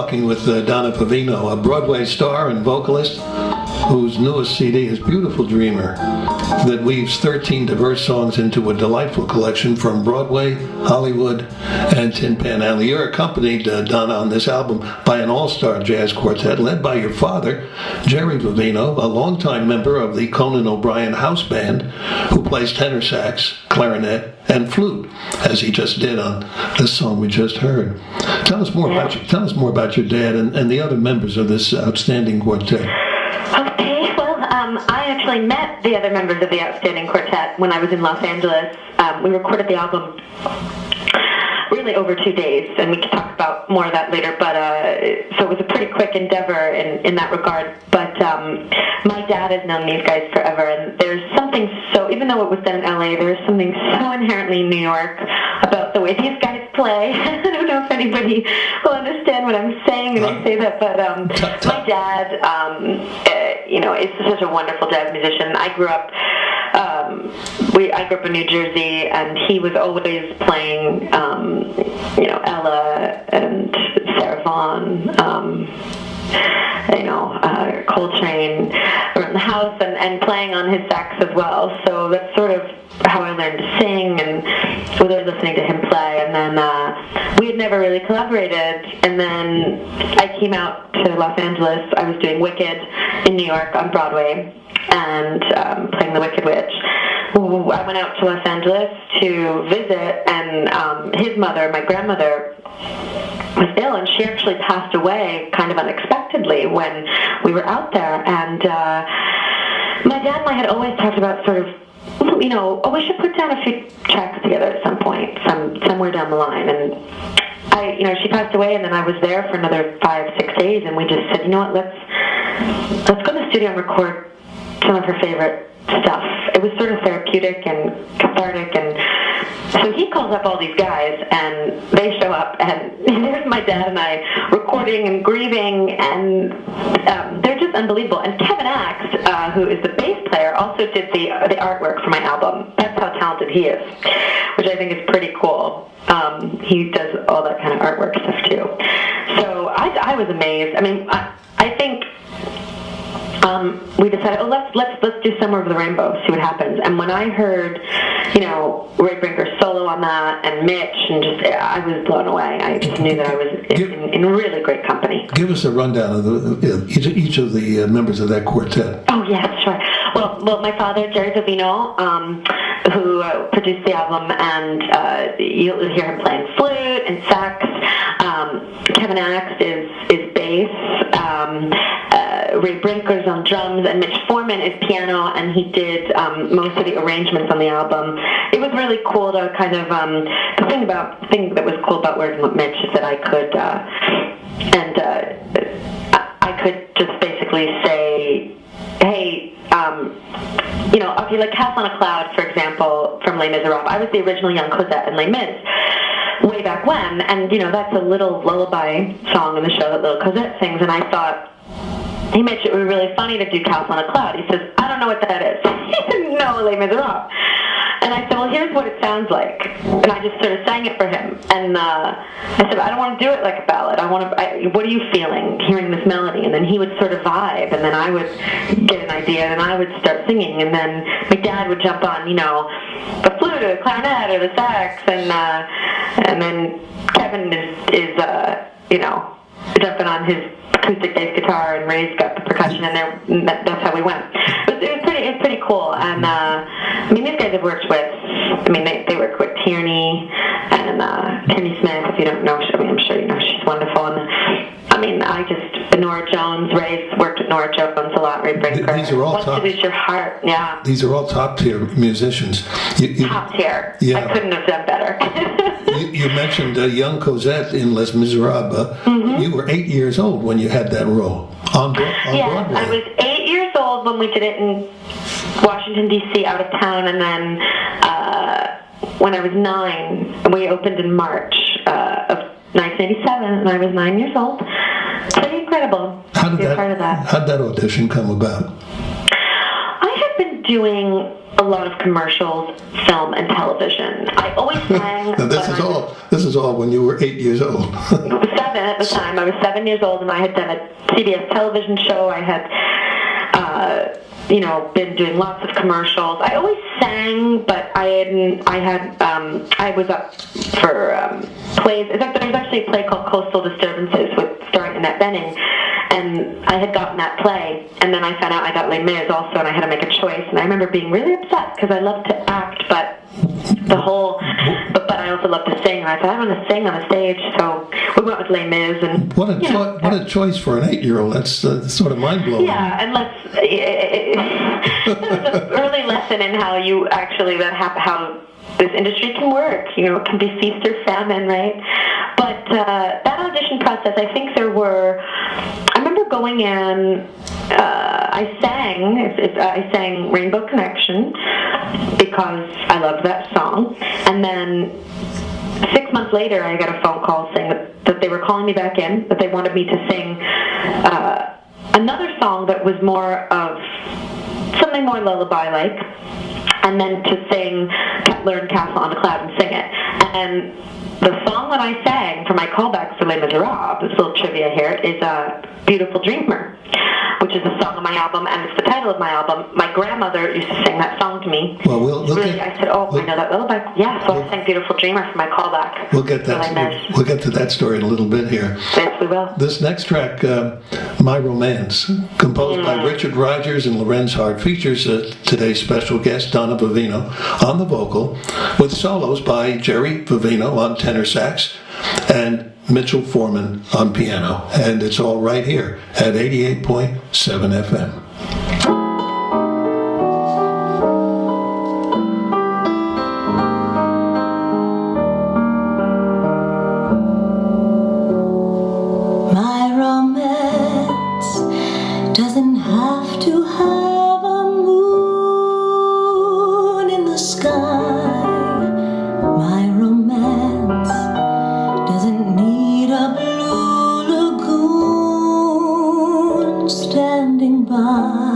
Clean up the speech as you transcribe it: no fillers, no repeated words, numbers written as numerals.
talking with Donna Vivino, a Broadway star and vocalist whose newest CD is Beautiful Dreamer, that weaves 13 diverse songs into a delightful collection from Broadway, Hollywood, and Tin Pan Alley. You're accompanied, Donna, on this album by an all-star jazz quartet led by your father, Jerry Vivino, a longtime member of the Conan O'Brien House Band, who plays tenor sax, clarinet, and flute, as he just did on this song we just heard. Tell us more about your dad and the other members of this outstanding quartet. Okay, well, I actually met the other members of the outstanding quartet when I was in Los Angeles. We recorded the album really over 2 days, and we can talk about more of that later, but so it was a pretty quick endeavor in that regard. But my dad has known these guys forever, and there's something so, even though it was done in LA, there's something so inherently New York about the way these guys play. I don't know if anybody will understand what I'm saying when I say that, but my dad, is such a wonderful jazz musician. I grew up in New Jersey, and he was always playing, Ella and Sarah Vaughan, Coltrane around the house, and playing on his sax as well. So that's sort of how I learned to sing, and was always listening to him play. And then we had never really collaborated. And then I came out to Los Angeles. I was doing Wicked in New York on Broadway, and playing the Wicked Witch. I went out to Los Angeles to visit, and his mother, my grandmother, was ill, and she actually passed away kind of unexpectedly when we were out there. And my dad and I had always talked about sort of, we should put down a few tracks together at some point, somewhere down the line. And she passed away, and then I was there for another 5-6 days, and we just said, you know what, let's go to the studio and record some of her favorite stuff. It was sort of therapeutic and cathartic, and so he calls up all these guys, and they show up, and there's my dad and I recording and grieving, and they're just unbelievable. And Kevin Axe, who is the bass player, also did the artwork for my album. That's how talented he is, which I think is pretty cool. He does all that kind of artwork stuff too. So I was amazed. I mean, I think we decided, let's do Somewhere Over the Rainbow, see what happens. And when I heard, Ray Brinker's solo on that, and Mitch, and I was blown away. I just knew that I was in really great company. Give us a rundown of each of the members of that quartet. Oh, yeah, sure. Well, my father, Jerry Vivino, who produced the album, and you'll hear him playing flute and sax. Kevin Axe is bass. Ray Brinker's on drums, and Mitch Foreman is piano, and he did most of the arrangements on the album. It was really cool to kind of the thing that was cool about working with Mitch is that I could I could just basically say, hey, okay, like Castle on a Cloud, for example, from Les Miserables. I was the original young Cosette in Les Mis way back when, and that's a little lullaby song in the show that little Cosette sings, and I thought, hey, Mitch, it would be really funny to do Castle on a Cloud. He says, I don't know what that is. He didn't know Les Miserables. And I said, well, here's what it sounds like. And I just sort of sang it for him. And I said, I don't want to do it like a ballad. What are you feeling, hearing this melody? And then he would sort of vibe, and then I would get an idea, and I would start singing. And then my dad would jump on, the flute or the clarinet or the sax. And then Kevin is jumping on his acoustic bass guitar, and Ray's got the percussion in there. That's how we went. It was pretty cool. And these guys I've worked with. They work with Tierney and Tierney Smith. If you don't know, I'm sure you know, she's wonderful. And Nora Jones. Ray's worked with Nora Jones a lot. Ray Brinker. These are all Once top. To Lose Your Heart. Yeah. These are all top tier musicians. Top tier. Yeah. I couldn't have done better. You mentioned young Cosette in Les Miserables. Mm-hmm. You were 8 years old when you had that role on Broadway. I was 8 years old when we did it in Washington, D.C., out of town, and then when I was 9, we opened in March of 1987, and I was 9 years old. Pretty incredible to be a part of that. How did that audition come about? I had been doing a lot of commercials, film, and television. I always sang. Now this is all when you were 8 years old. I was 7 at the time. I was 7 years old, and I had done a CBS television show. I had, been doing lots of commercials. I always sang, but I was up for plays. In fact, there was actually a play called Coastal Disturbances starring Annette Bening, and I had gotten that play, and then I found out I got Les Mis also, and I had to make a choice. And I remember being really upset because I loved to act, but I also love to sing. And I thought, I want to sing on the stage, so we went with Les Mis. And what a choice for an 8-year-old. That's sort of mind blowing. Yeah, and that was an early lesson in how you actually how this industry can work. It can be feast or famine, right? But that audition process, I think I remember going in. I sang Rainbow Connection because I loved that song, and then 6 months later, I got a phone call saying that they were calling me back in, that they wanted me to sing another song that was something more lullaby-like, and then to learn Castle on a Cloud and sing it. And the song that I sang for my callbacks for Les Miserables, this little trivia here, is Beautiful Dreamer, which is the song of my album, and it's the title of my album. My grandmother used to sing that song to me. Well, I said, I know that lullaby. Yeah, so I sang Beautiful Dreamer for my callback. We'll get to that story in a little bit here. Yes, we will. This next track, My Romance, composed by Richard Rogers and Lorenz Hart, features today's special guest, Donna Vivino, on the vocal, with solos by Jerry Vivino on tenor sax and Mitchell Foreman on piano. And it's all right here at 88.7 FM. My romance doesn't have to have a moon in the sky. My romance doesn't need a blue lagoon standing by.